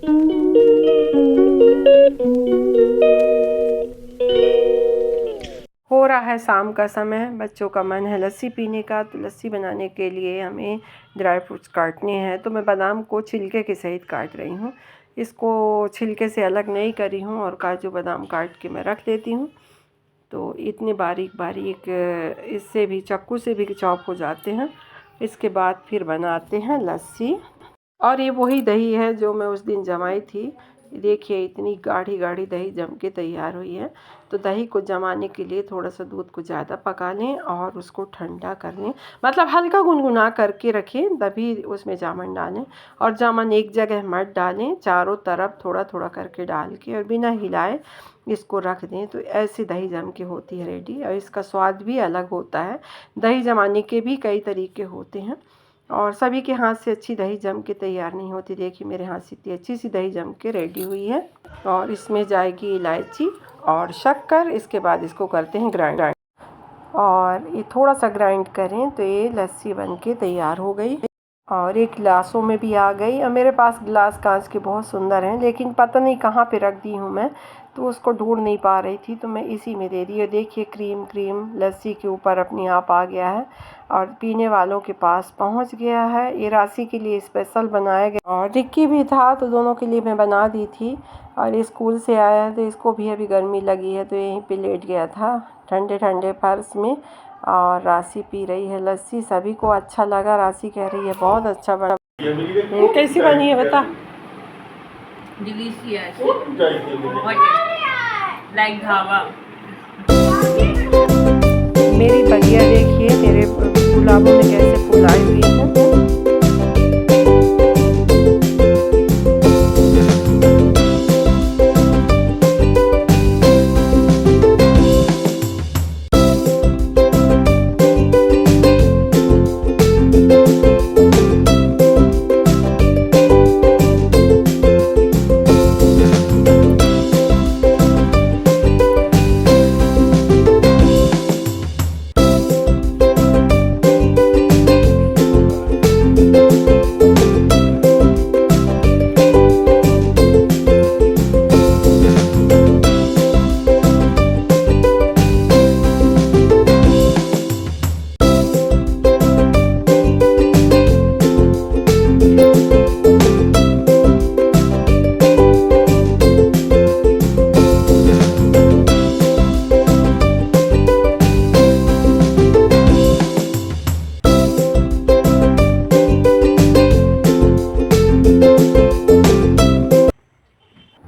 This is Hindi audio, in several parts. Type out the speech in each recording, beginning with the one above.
हो रहा है शाम का समय, बच्चों का मन है लस्सी पीने का। तो लस्सी बनाने के लिए हमें ड्राई फ्रूट्स काटने हैं। तो मैं बादाम को छिलके के सहित काट रही हूँ। इसको छिलके से अलग नहीं करी हूँ और काजू बादाम काट के मैं रख देती हूँ। तो इतने बारीक बारीक इससे भी चाकू से भी चॉप हो जाते हैं। इसके बाद फिर बनाते हैं लस्सी। और ये वही दही है जो मैं उस दिन जमाई थी। देखिए इतनी गाढ़ी गाढ़ी दही जम के तैयार हुई है। तो दही को जमाने के लिए थोड़ा सा दूध को ज़्यादा पका लें और उसको ठंडा कर लें, मतलब हल्का गुनगुना करके रखें, तभी उसमें जामन डालें। और जामन एक जगह मत डालें, चारों तरफ थोड़ा थोड़ा करके डाल के और बिना हिलाए इसको रख दें। तो ऐसे दही जम के होती है रेडी। और इसका स्वाद भी अलग होता है। दही जमाने के भी कई तरीके होते हैं और सभी के हाथ से अच्छी दही जम के तैयार नहीं होती। देखिए मेरे हाथ से इतनी अच्छी सी दही जम के रेडी हुई है। और इसमें जाएगी इलायची और शक्कर। इसके बाद इसको करते हैं ग्राइंड। और ये थोड़ा सा ग्राइंड करें तो ये लस्सी बन के तैयार हो गई और एक गिलासों में भी आ गई। और मेरे पास गिलास कांच के बहुत सुंदर हैं, लेकिन पता नहीं कहाँ पे रख दी हूँ मैं, तो उसको ढूंढ नहीं पा रही थी, तो मैं इसी में दे दी। और देखिए क्रीम क्रीम लस्सी के ऊपर अपने आप आ गया है और पीने वालों के पास पहुँच गया है। ये राशि के लिए स्पेशल बनाया गया और रिक्की भी था, तो दोनों के लिए मैं बना दी थी। और ये स्कूल से आया है तो इसको भी अभी गर्मी लगी है, तो यहीं पे लेट गया था ठंडे ठंडे फर्श में। और राशि पी रही है लस्सी। सभी को अच्छा लगा। राशि कह रही है बहुत अच्छा बना। कैसी बनी है बता। Delicious, like dhaba. मेरी बगिया देखिए, मेरे गुलाबों में कैसे फूल आए हुए हैं।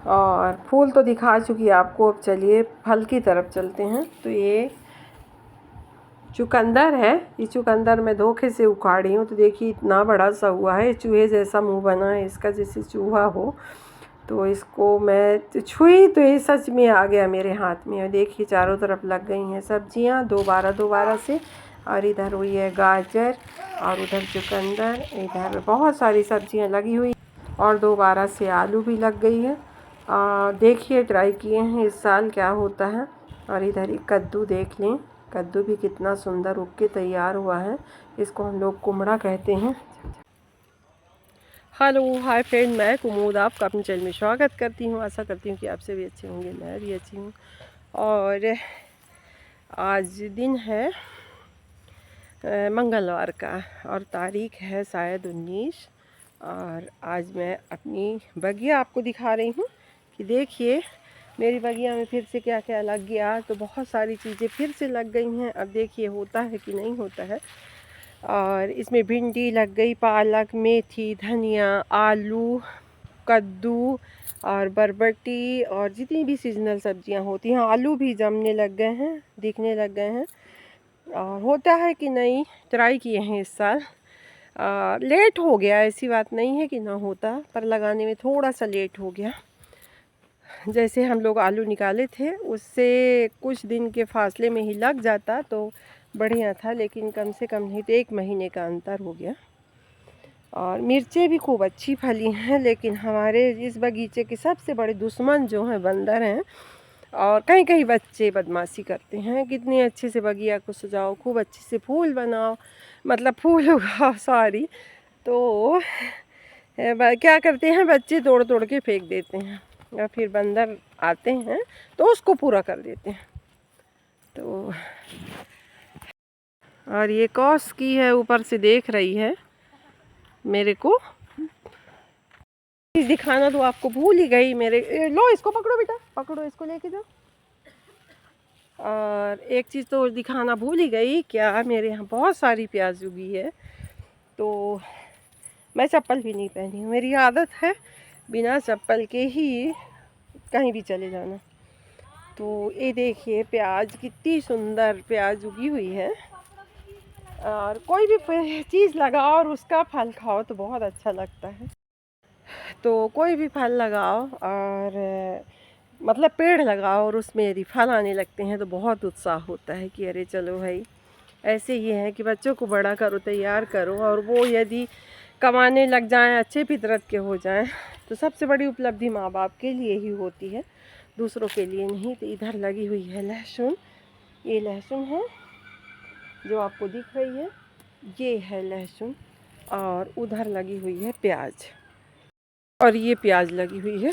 और फूल तो दिखा चुकी आपको। अब चलिए फल की तरफ चलते हैं। तो ये चुकंदर है। ये चुकंदर मैं धोखे से उखाड़ी हूँ। तो देखिए इतना बड़ा सा हुआ है, चूहे जैसा मुंह बना है इसका, जैसे चूहा हो। तो इसको मैं छुई तो ये सच में आ गया मेरे हाथ में। और देखिए चारों तरफ लग गई हैं सब्जियाँ दोबारा से। और इधर हुई है गाजर और उधर चुकंदर, इधर बहुत सारी सब्जियाँ लगी हुई और दोबारा से आलू भी लग गई है। देखिए ट्राई किए हैं इस साल क्या होता है। और इधर एक कद्दू देख लें, कद्दू भी कितना सुंदर उग के तैयार हुआ है। इसको हम लोग कुमड़ा कहते हैं। हेलो हाय फ्रेंड, मैं कुमूद आपका अपने चैनल में स्वागत करती हूँ। आशा करती हूँ कि आप सभी अच्छे होंगे, मैं भी अच्छी हूँ। और आज दिन है मंगलवार का और तारीख है शायद 19। और आज मैं अपनी बगिया आपको दिखा रही हूँ कि देखिए मेरी बगिया में फिर से क्या क्या लग गया। तो बहुत सारी चीज़ें फिर से लग गई हैं। अब देखिए होता है कि नहीं होता है। और इसमें भिंडी लग गई, पालक, मेथी, धनिया, आलू, कद्दू और बरबटी और जितनी भी सीजनल सब्जियां होती हैं। आलू भी जमने लग गए हैं, दिखने लग गए हैं। और होता है कि नहीं, ट्राई किए हैं इस साल। लेट हो गया, ऐसी बात नहीं है कि ना होता, पर लगाने में थोड़ा सा लेट हो गया। जैसे हम लोग आलू निकाले थे उससे कुछ दिन के फासले में ही लग जाता तो बढ़िया था, लेकिन कम से कम नहीं तो 1 महीने का अंतर हो गया। और मिर्चें भी खूब अच्छी फली हैं, लेकिन हमारे इस बगीचे के सबसे बड़े दुश्मन जो हैं बंदर हैं। और कहीं कहीं बच्चे बदमाशी करते हैं। कितने अच्छे से बगिया को सजाओ, खूब अच्छे से फूल बनाओ, मतलब फूल उगाओ, सॉरी। तो क्या करते हैं बच्चे, तोड़ तोड़ के फेंक देते हैं या फिर बंदर आते हैं तो उसको पूरा कर देते हैं। तो और ये कौस की है, ऊपर से देख रही है मेरे को। दिखाना तो आपको भूल ही गई मेरे। लो इसको पकड़ो बेटा, पकड़ो इसको लेके जाओ। और एक चीज़ तो दिखाना भूल ही गई, क्या मेरे यहाँ बहुत सारी प्याज उगी है। तो मैं चप्पल भी नहीं पहनी हूँ, मेरी आदत है बिना चप्पल के ही कहीं भी चले जाना। तो ये देखिए प्याज, कितनी सुंदर प्याज उगी हुई है। और कोई भी चीज़ लगाओ और उसका फल खाओ तो बहुत अच्छा लगता है। तो कोई भी फल लगाओ और मतलब पेड़ लगाओ और उसमें यदि फल आने लगते हैं तो बहुत उत्साह होता है कि अरे चलो भाई। ऐसे ही है कि बच्चों को बड़ा करो, तैयार करो, और वो यदि कमाने लग जाएं, अच्छे फितरत के हो जाएं, तो सबसे बड़ी उपलब्धि माँ बाप के लिए ही होती है, दूसरों के लिए नहीं। तो इधर लगी हुई है लहसुन, ये लहसुन है जो आपको दिख रही है, ये है लहसुन। और उधर लगी हुई है प्याज, और ये प्याज लगी हुई है।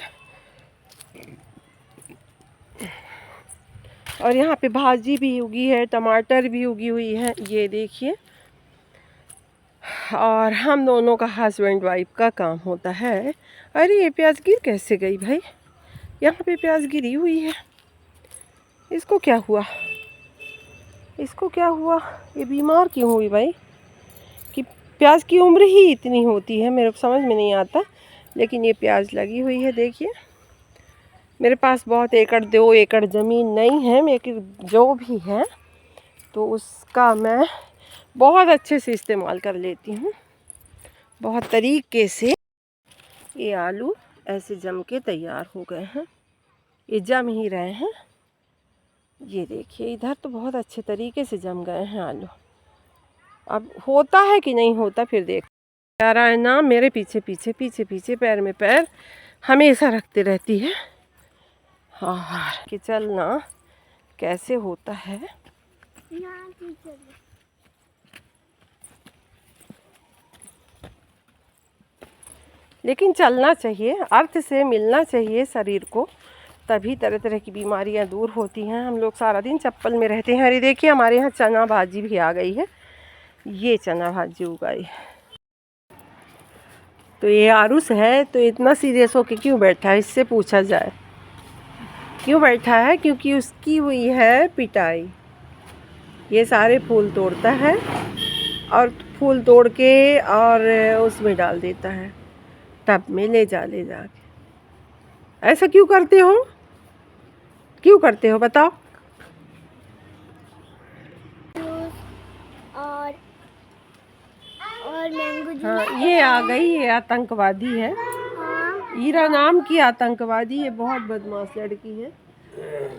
और यहाँ पे भाजी भी उगी है, टमाटर भी उगी हुई है, ये देखिए। और हम दोनों का हस्बैंड वाइफ का काम होता है। अरे ये प्याज गिर कैसे गई भाई? यहाँ पे प्याज गिरी हुई है, इसको क्या हुआ? इसको क्या हुआ? ये बीमार क्यों हुई भाई? कि प्याज की उम्र ही इतनी होती है, मेरे को समझ में नहीं आता। लेकिन ये प्याज लगी हुई है, देखिए। मेरे पास बहुत एकड़ 2 एकड़ ज़मीन नहीं है, मेरे जो भी है तो उसका मैं बहुत अच्छे से इस्तेमाल कर लेती हूँ, बहुत तरीके से। ये आलू ऐसे जम के तैयार हो गए हैं, ये जम ही रहे हैं। ये देखिए इधर तो बहुत अच्छे तरीके से जम गए हैं आलू। अब होता है कि नहीं होता फिर देख। प्यारा है ना, मेरे पीछे पीछे पीछे पीछे पैर में पैर हमेशा रखते रहती है। हाँ कि चलना कैसे होता है। लेकिन चलना चाहिए, अर्थ से मिलना चाहिए शरीर को, तभी तरह तरह की बीमारियां दूर होती हैं। हम लोग सारा दिन चप्पल में रहते हैं। अरे देखिए हमारे यहाँ चना भाजी भी आ गई है, ये चना भाजी उगाई। तो ये आरुष है तो इतना सीरियस होके क्यों बैठा है, इससे पूछा जाए क्यों बैठा है? क्योंकि उसकी हुई है पिटाई। ये सारे फूल तोड़ता है और फूल तोड़ के और उसमें डाल देता है, टब में ले जाके। ऐसा क्यों करते हो, क्यों करते हो बताओ? और मैंगो। हाँ ये आ गई, ये आतंकवादी है। हाँ। ईरा नाम की आतंकवादी है, बहुत बदमाश लड़की है।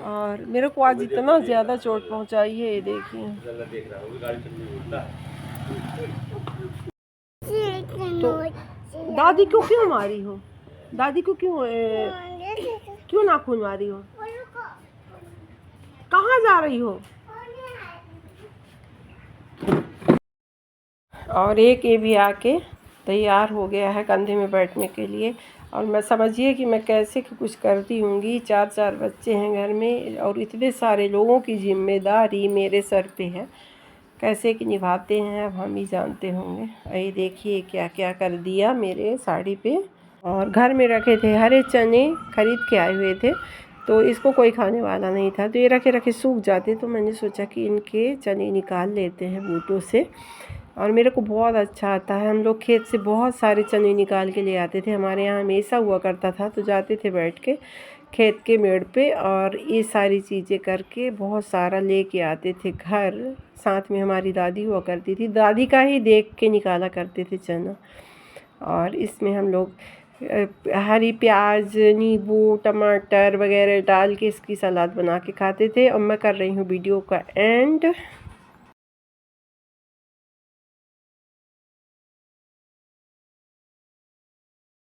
और मेरे को आज इतना ज़्यादा चोट पहुंचाई है, ये देखिए। तो दादी को क्यों मारी हो? दादी को क्यों नाखून मारी हो? कहाँ जा रही हो? और एक ये भी आके तैयार हो गया है कंधे में बैठने के लिए। और मैं समझिए कि मैं कैसे कुछ करती होंगी। 4 बच्चे हैं घर में और इतने सारे लोगों की जिम्मेदारी मेरे सर पे है, कैसे कि निभाते हैं अब हम ही जानते होंगे। ये देखिए क्या क्या कर दिया मेरे साड़ी पे। और घर में रखे थे हरे चने, खरीद के आए हुए थे, तो इसको कोई खाने वाला नहीं था, तो ये रखे रखे सूख जाते, तो मैंने सोचा कि इनके चने निकाल लेते हैं बूटों से। और मेरे को बहुत अच्छा आता है, हम लोग खेत से बहुत सारे चने निकाल के ले आते थे, हमारे यहाँ हमेशा हुआ करता था। तो जाते थे बैठ के खेत के मेड़ पे और ये सारी चीज़ें करके बहुत सारा लेके आते थे घर। साथ में हमारी दादी हुआ करती थी, दादी का ही देख के निकाला करते थे चना। और इसमें हम लोग हरी प्याज, नींबू, टमाटर वगैरह डाल के इसकी सलाद बना के खाते थे। और मैं कर रही हूँ वीडियो का एंड।